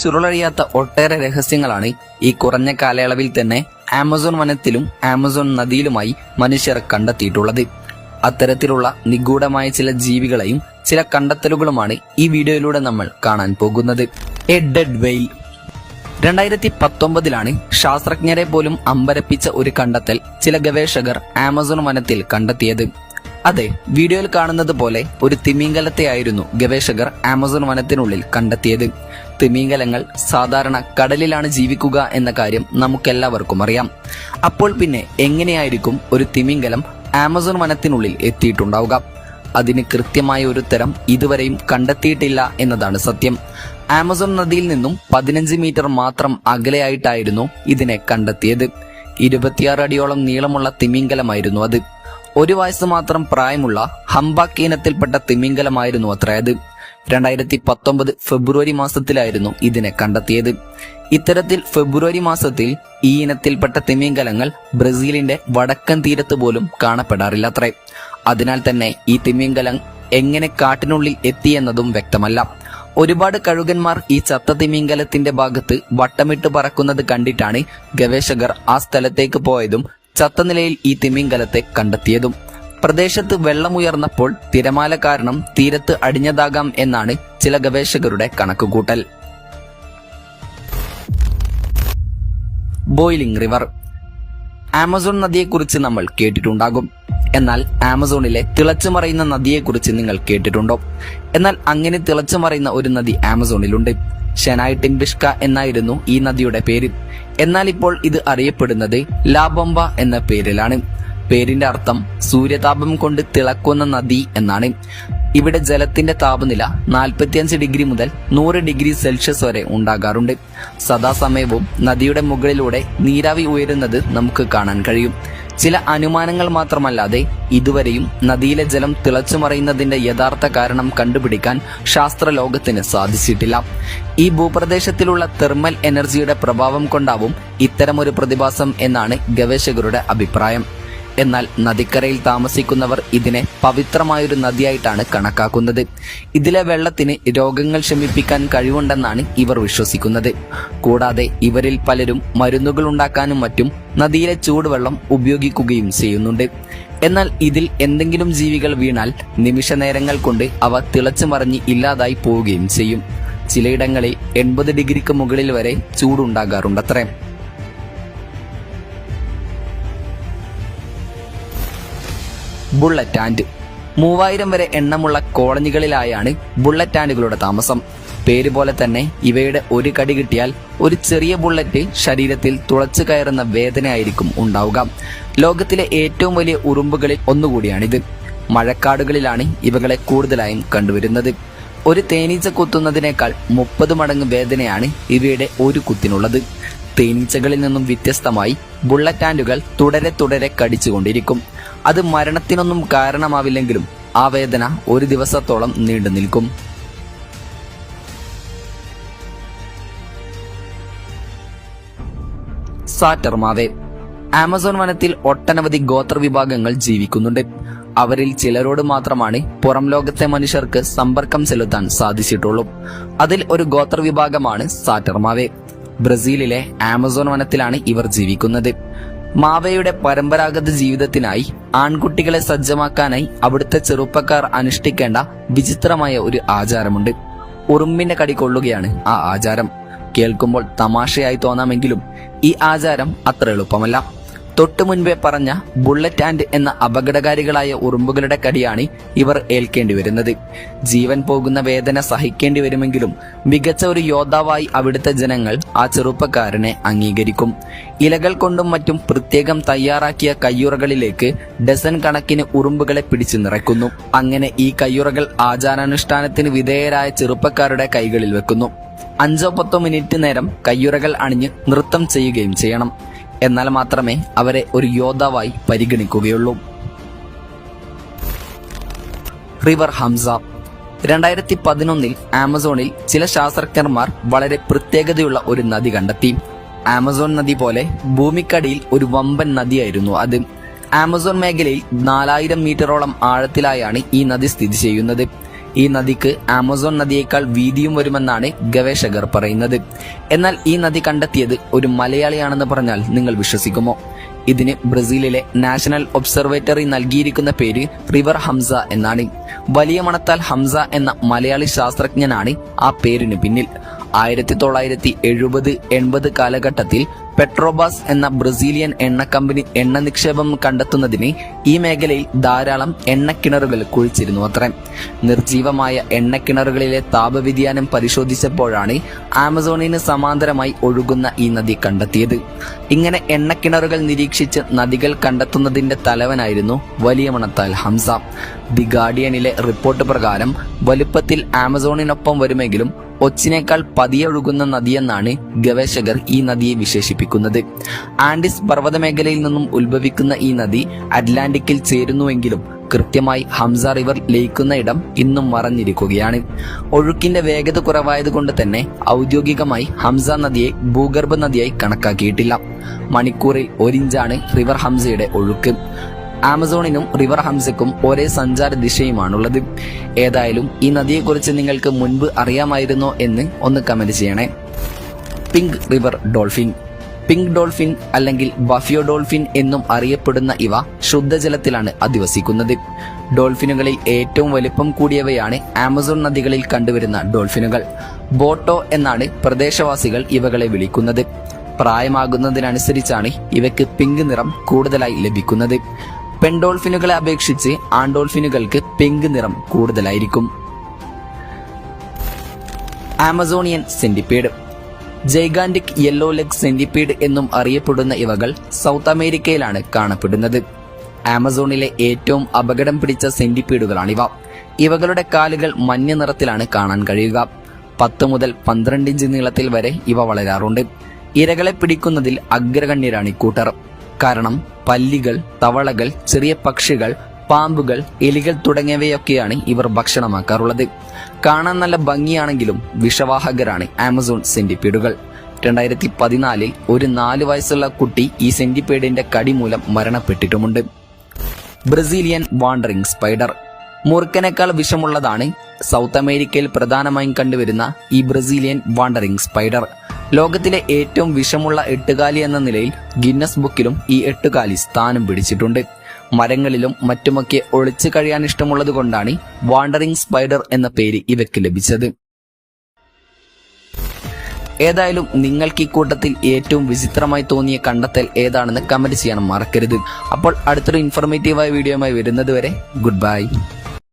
ചുരുളഴിയാത്ത ഒട്ടേറെ രഹസ്യങ്ങളാണ് ഈ കുറഞ്ഞ കാലയളവിൽ തന്നെ ആമസോൺ വനത്തിലും ആമസോൺ നദിയിലുമായി മനുഷ്യർ കണ്ടെത്തിയിട്ടുള്ളത്. അത്തരത്തിലുള്ള നിഗൂഢമായ ചില ജീവികളെയും ചില കണ്ടെത്തലുകളുമാണ് ഈ വീഡിയോയിലൂടെ നമ്മൾ കാണാൻ പോകുന്നത്. എ ഡെഡ് വെയിൽ. 2019 ശാസ്ത്രജ്ഞരെ പോലും അമ്പരപ്പിച്ച ഒരു കണ്ടെത്തൽ ചില ഗവേഷകർ ആമസോൺ വനത്തിൽ കണ്ടെത്തിയത്. അതെ, വീഡിയോയിൽ കാണുന്നത് പോലെ ഒരു തിമിംഗലത്തെയായിരുന്നു ഗവേഷകർ ആമസോൺ വനത്തിനുള്ളിൽ കണ്ടെത്തിയത്. തിമിംഗലങ്ങൾ സാധാരണ കടലിലാണ് ജീവിക്കുക എന്ന കാര്യം നമുക്കെല്ലാവർക്കും അറിയാം. അപ്പോൾ പിന്നെ എങ്ങനെയായിരിക്കും ഒരു തിമിംഗലം ആമസോൺ വനത്തിനുള്ളിൽ എത്തിയിട്ടുണ്ടാവുക? അതിന് കൃത്യമായ ഒരു ഉത്തരം ഇതുവരെയും കണ്ടെത്തിയിട്ടില്ല എന്നതാണ് സത്യം. ആമസോൺ നദിയിൽ നിന്നും 15 മീറ്റർ മാത്രം അകലെയായിട്ടായിരുന്നു ഇതിനെ കണ്ടെത്തിയത്. 26 അടിയോളം നീളമുള്ള തിമിംഗലമായിരുന്നു അത്. 1 വയസ്സ് മാത്രം പ്രായമുള്ള ഹംബാക്ക് ഇനത്തിൽപ്പെട്ട തിമിംഗലമായിരുന്നു അത്രയത്. 2019 ഫെബ്രുവരി മാസത്തിലായിരുന്നു ഇതിനെ കണ്ടെത്തിയത്. ഇത്തരത്തിൽ ഫെബ്രുവരി മാസത്തിൽ ഈ ഇനത്തിൽപ്പെട്ട തിമിംഗലങ്ങൾ ബ്രസീലിന്റെ വടക്കൻ തീരത്ത് പോലും കാണപ്പെടാറില്ലത്രേ. അതിനാൽ തന്നെ ഈ തിമിംഗലം എങ്ങനെ കാട്ടിനുള്ളിൽ എത്തിയെന്നതും വ്യക്തമല്ല. ഒരുപാട് കഴുകന്മാർ ഈ ചത്ത തിമിംഗലത്തിന്റെ ഭാഗത്ത് വട്ടമിട്ട് പറക്കുന്നത് കണ്ടിട്ടാണ് ഗവേഷകർ ആ സ്ഥലത്തേക്ക് പോയതും ചത്ത നിലയിൽ ഈ തിമിംഗലത്തെ കണ്ടെത്തിയതും. പ്രദേശത്ത് വെള്ളമുയർന്നപ്പോൾ തിരമാല കാരണം തീരത്ത് അടിഞ്ഞതാകാം എന്നാണ് ചില ഗവേഷകരുടെ കണക്കുകൂട്ടൽ. Boiling river. ആമസോൺ നദിയെക്കുറിച്ച് നമ്മൾ കേട്ടിട്ടുണ്ടാകും. എന്നാൽ ആമസോണിലെ തിളച്ചുമറിയുന്ന നദിയെക്കുറിച്ച് നിങ്ങൾ കേട്ടിട്ടുണ്ടോ? എന്നാൽ അങ്ങനെ തിളച്ചുമറിയുന്ന ഒരു നദി ആമസോണിലുണ്ട്. ഷെനായ് ടിംബിഷ്ക എന്നായിരുന്നു ഈ നദിയുടെ പേര്. എന്നാൽ ഇപ്പോൾ ഇത് അറിയപ്പെടുന്നത് ലാബൊംബ എന്ന പേരിലാണ്. പേരിന്റെ അർത്ഥം സൂര്യതാപം കൊണ്ട് തിളക്കുന്ന നദി എന്നാണ്. ഇവിടെ ജലത്തിന്റെ താപനില 45 ഡിഗ്രി മുതൽ 100 ഡിഗ്രി സെൽഷ്യസ് വരെ ഉണ്ടാകാറുണ്ട്. സദാസമയവും നദിയുടെ മുകളിലൂടെ നീരാവി ഉയരുന്നത് നമുക്ക് കാണാൻ കഴിയും. ചില അനുമാനങ്ങൾ മാത്രമല്ലാതെ ഇതുവരെയും നദിയിലെ ജലം തിളച്ചുമറിയുന്നതിന്റെ യഥാർത്ഥ കാരണം കണ്ടുപിടിക്കാൻ ശാസ്ത്രലോകത്തിന് സാധിച്ചിട്ടില്ല. ഈ ഭൂപ്രദേശത്തിലുള്ള തെർമൽ എനർജിയുടെ പ്രഭാവം കൊണ്ടാവും ഇത്തരമൊരു പ്രതിഭാസം എന്നാണ് ഗവേഷകരുടെ അഭിപ്രായം. എന്നാൽ നദിക്കരയിൽ താമസിക്കുന്നവർ ഇതിനെ പവിത്രമായൊരു നദിയായിട്ടാണ് കണക്കാക്കുന്നത്. ഇതിലെ വെള്ളത്തിന് രോഗങ്ങൾ ശമിപ്പിക്കാൻ കഴിവുണ്ടെന്നാണ് ഇവർ വിശ്വസിക്കുന്നത്. കൂടാതെ ഇവരിൽ പലരും മരുന്നുകൾ ഉണ്ടാക്കാനും മറ്റും നദിയിലെ ചൂടുവെള്ളം ഉപയോഗിക്കുകയും ചെയ്യുന്നുണ്ട്. എന്നാൽ ഇതിൽ എന്തെങ്കിലും ജീവികൾ വീണാൽ നിമിഷ നേരങ്ങൾ കൊണ്ട് അവ തിളച്ചു മറിഞ്ഞ് ഇല്ലാതായി പോവുകയും ചെയ്യും. ചിലയിടങ്ങളിൽ 80 ഡിഗ്രിക്ക് മുകളിൽ വരെ ചൂടുണ്ടാകാറുണ്ടത്രേ. Bullet and. 3000 വരെ എണ്ണമുള്ള കോളനികളിലായാണ് ബുള്ളറ്റ് ആൻഡുകളുടെ താമസം. പേര് പോലെ തന്നെ ഇവയുടെ ഒരു കടി കിട്ടിയാൽ ഒരു ചെറിയ ബുള്ളറ്റ് ശരീരത്തിൽ തുളച്ചു കയറുന്ന വേദനയായിരിക്കും ഉണ്ടാവുക. ലോകത്തിലെ ഏറ്റവും വലിയ ഉറുമ്പുകളിൽ ഒന്നുകൂടിയാണിത്. മഴക്കാടുകളിലാണ് ഇവകളെ കൂടുതലായും കണ്ടുവരുന്നത്. ഒരു തേനീച്ച കുത്തുന്നതിനേക്കാൾ 30 മടങ്ങ് വേദനയാണ് ഇവയുടെ ഒരു കുത്തിനുള്ളത്. തേനീച്ചകളിൽ നിന്നും വ്യത്യസ്തമായി ബുള്ളറ്റ് ആൻഡുകൾ തുടരെ കടിച്ചുകൊണ്ടിരിക്കും. അത് മരണത്തിനൊന്നും കാരണമാവില്ലെങ്കിലും ആ വേദന ഒരു ദിവസത്തോളം നീണ്ടു നിൽക്കും. സാറ്റർമാവേ. ആമസോൺ വനത്തിൽ ഒട്ടനവധി ഗോത്രവിഭാഗങ്ങൾ ജീവിക്കുന്നുണ്ട്. അവരിൽ ചിലരോട് മാത്രമാണ് പുറം ലോകത്തെ മനുഷ്യർക്ക് സമ്പർക്കം ചെലുത്താൻ സാധിച്ചിട്ടുള്ളൂ. അതിൽ ഒരു ഗോത്രവിഭാഗമാണ് സാറ്റർമാവേ. ബ്രസീലിലെ ആമസോൺ വനത്തിലാണ് ഇവർ ജീവിക്കുന്നത്. മാവയുടെ പരമ്പരാഗത ജീവിതത്തിനായി ആൺകുട്ടികളെ സജ്ജമാക്കാനായി അവിടുത്തെ ചെറുപ്പക്കാർ അനുഷ്ഠിക്കേണ്ട വിചിത്രമായ ഒരു ആചാരമുണ്ട്. ഉറുമ്പിന്റെ കടി കൊള്ളുകയാണ് ആ ആചാരം. കേൾക്കുമ്പോൾ തമാശയായി തോന്നാമെങ്കിലും ഈ ആചാരം അത്ര എളുപ്പമല്ല. തൊട്ടു മുൻപേ പറഞ്ഞ ബുള്ളറ്റ് ആൻഡ് എന്ന അപകടകാരികളായ ഉറുമ്പുകളുടെ കടിയാണ് ഇവർ ഏൽക്കേണ്ടി വരുന്നത്. ജീവൻ പോകുന്ന വേദന സഹിക്കേണ്ടി വരുമെങ്കിലും മികച്ച ഒരു യോദ്ധാവായി അവിടുത്തെ ജനങ്ങൾ ആ ചെറുപ്പക്കാരനെ അംഗീകരിക്കും. ഇലകൾ കൊണ്ടും മറ്റും പ്രത്യേകം തയ്യാറാക്കിയ കയ്യുറകളിലേക്ക് ഡസൻ കണക്കിന് ഉറുമ്പുകളെ പിടിച്ചു നിറയ്ക്കുന്നു. അങ്ങനെ ഈ കയ്യുറകൾ ആചാരാനുഷ്ഠാനത്തിന് വിധേയരായ ചെറുപ്പക്കാരുടെ കൈകളിൽ വെക്കുന്നു. 5-10 മിനിറ്റ് നേരം കയ്യുറകൾ അണിഞ്ഞ് നൃത്തം ചെയ്യുകയും ചെയ്യണം. എന്നാൽ മാത്രമേ അവരെ ഒരു യോദ്ധാവായി പരിഗണിക്കുകയുള്ളൂ. റിവർ ഹംസ. 2011 ആമസോണിൽ ചില ശാസ്ത്രജ്ഞന്മാർ വളരെ പ്രത്യേകതയുള്ള ഒരു നദി കണ്ടെത്തി. ആമസോൺ നദി പോലെ ഭൂമിക്കടിയിൽ ഒരു വമ്പൻ നദിയായിരുന്നു അത്. ആമസോൺ മേഖലയിൽ 4000 മീറ്ററോളം ആഴത്തിലായാണ് ഈ നദി സ്ഥിതി ചെയ്യുന്നത്. ഈ നദിക്ക് ആമസോൺ നദിയേക്കാൾ വീതിയും വരുമെന്നാണ് ഗവേഷകർ പറയുന്നത്. എന്നാൽ ഈ നദി കണ്ടെത്തിയത് ഒരു മലയാളിയാണെന്ന് പറഞ്ഞാൽ നിങ്ങൾ വിശ്വസിക്കുമോ? ഇതിന് ബ്രസീലിലെ നാഷണൽ ഒബ്സർവേറ്ററി നൽകിയിരിക്കുന്ന പേര് റിവർ ഹംസ എന്നാണ്. വലിയ മണത്താൽ ഹംസ എന്ന മലയാളി ശാസ്ത്രജ്ഞനാണ് ആ പേരിന് പിന്നിൽ. 1970-80 കാലഘട്ടത്തിൽ പെട്രോബാസ് എന്ന ബ്രസീലിയൻ എണ്ണ കമ്പനി എണ്ണ നിക്ഷേപം കണ്ടെത്തുന്നതിന് ഈ മേഖലയിൽ ധാരാളം എണ്ണക്കിണറുകൾ കുഴിച്ചിരുന്നു അത്രേ. നിർജീവമായ എണ്ണക്കിണറുകളിലെ താപവ്യതിയാനം പരിശോധിച്ചപ്പോഴാണ് ആമസോണിന് സമാന്തരമായി ഒഴുകുന്ന ഈ നദി കണ്ടെത്തിയത്. ഇങ്ങനെ എണ്ണക്കിണറുകൾ നിരീക്ഷിച്ച് നദികൾ കണ്ടെത്തുന്നതിന്റെ തലവനായിരുന്നു വലിയ മണത്താൽ ഹംസ. ദി ഗാർഡിയനിലെ റിപ്പോർട്ട് പ്രകാരം വലുപ്പത്തിൽ ആമസോണിനൊപ്പം വരുമെങ്കിലും ഒച്ചിനേക്കാൾ പതിയെ ഒഴുകുന്ന നദിയെന്നാണ് ഗവേഷകർ ഈ നദിയെ വിശേഷിപ്പിക്കുന്നത്. ആൻഡിസ് പർവ്വതമേഖലയിൽ നിന്നും ഉത്ഭവിക്കുന്ന ഈ നദി അറ്റ്ലാന്റിക്കിൽ ചേരുന്നുവെങ്കിലും കൃത്യമായി ഹംസ റിവർ ലയിക്കുന്ന ഇടം ഇന്നും മറഞ്ഞിരിക്കുകയാണ്. ഒഴുക്കിന്റെ വേഗത കുറവായതുകൊണ്ട് തന്നെ ഔദ്യോഗികമായി ഹംസ നദിയെ ഭൂഗർഭ നദിയായി കണക്കാക്കിയിട്ടില്ല. മണിക്കൂറിൽ 1 ഇഞ്ചാണ് റിവർ ഹംസയുടെ ഒഴുക്ക്. ആമസോണിനും റിവർ ഹംസയ്ക്കും ഒരേ സഞ്ചാര ദിശയുമാണുള്ളത്. ഏതായാലും ഈ നദിയെക്കുറിച്ച് നിങ്ങൾക്ക് മുൻപ് അറിയാമായിരുന്നോ എന്ന് ഒന്ന് കമന്റ് ചെയ്യണേ. Pink river dolphin. Pink dolphin അല്ലെങ്കിൽ ബഫിയോ ഡോൾഫിൻ എന്നും അറിയപ്പെടുന്ന ഇവ ശുദ്ധജലത്തിലാണ് അധിവസിക്കുന്നത്. ഡോൾഫിനുകളിൽ ഏറ്റവും വലിപ്പം കൂടിയവയാണ് ആമസോൺ നദികളിൽ കണ്ടുവരുന്ന ഡോൾഫിനുകൾ. ബോട്ടോ എന്നാണ് പ്രദേശവാസികൾ ഇവകളെ വിളിക്കുന്നത്. പ്രായമാകുന്നതിനനുസരിച്ചാണ് ഇവയ്ക്ക് പിങ്ക് നിറം കൂടുതലായി ലഭിക്കുന്നത്. പെൺഡോൾഫിനുകളെ അപേക്ഷിച്ച് ആൺഡോൾഫിനുകൾക്ക് പിങ്ക് നിറം കൂടുതലായിരിക്കും. Amazonian centipede. ജൈഗാന്റിക് yellow leg centipede എന്നും അറിയപ്പെടുന്ന ഇവകൾ സൗത്ത് അമേരിക്കയിലാണ് കാണപ്പെടുന്നത്. ആമസോണിലെ ഏറ്റവും അപകടം പിടിച്ച സെന്റിപ്പീഡുകളാണിവ. ഇവകളുടെ കാലുകൾ മഞ്ഞ നിറത്തിലാണ് കാണാൻ കഴിയുക. 10 മുതൽ 12 ഇഞ്ച് നീളത്തിൽ വരെ ഇവ വളരാറുണ്ട്. ഇരകളെ പിടിക്കുന്നതിൽ അഗ്രഗണ്യരാണ് ഇക്കൂട്ടർ. കാരണം പല്ലികൾ, തവളകൾ, ചെറിയ പക്ഷികൾ, പാമ്പുകൾ, എലികൾ തുടങ്ങിയവയൊക്കെയാണ് ഇവർ ഭക്ഷണമാക്കാറുള്ളത്. കാണാൻ നല്ല ഭംഗിയാണെങ്കിലും വിഷവാഹകരാണ് ആമസോൺ സെന്റിപ്പീഡുകൾ. 2014 ഒരു 4 വയസ്സുള്ള കുട്ടി ഈ സെന്റിപ്പീഡിന്റെ കടി മൂലം മരണപ്പെട്ടിട്ടുമുണ്ട്. Brazilian wandering spider. മൂർഖനേക്കാൾ വിഷമുള്ളതാണ് സൗത്ത് അമേരിക്കയിൽ പ്രധാനമായും കണ്ടുവരുന്ന ഈ ബ്രസീലിയൻ വാണ്ടറിംഗ് സ്പൈഡർ. ലോകത്തിലെ ഏറ്റവും വിഷമുള്ള എട്ടുകാലി എന്ന നിലയിൽ ഗിന്നസ് ബുക്കിലും ഈ എട്ടുകാലി സ്ഥാനം പിടിച്ചിട്ടുണ്ട്. മരങ്ങളിലും മറ്റുമൊക്കെ ഒളിച്ചു കഴിയാൻ ഇഷ്ടമുള്ളത് കൊണ്ടാണ് വാണ്ടറിംഗ് സ്പൈഡർ എന്ന പേര് ഇവയ്ക്ക് ലഭിച്ചത്. ഏതായാലും നിങ്ങൾക്ക് ഈ കൂട്ടത്തിൽ ഏറ്റവും വിചിത്രമായി തോന്നിയ കണ്ടെത്തൽ ഏതാണെന്ന് കമന്റ് ചെയ്യാൻ മറക്കരുത്. അപ്പോൾ അടുത്തൊരു ഇൻഫോർമേറ്റീവായ വീഡിയോയുമായി വരുന്നത് വരെ ഗുഡ് ബൈ.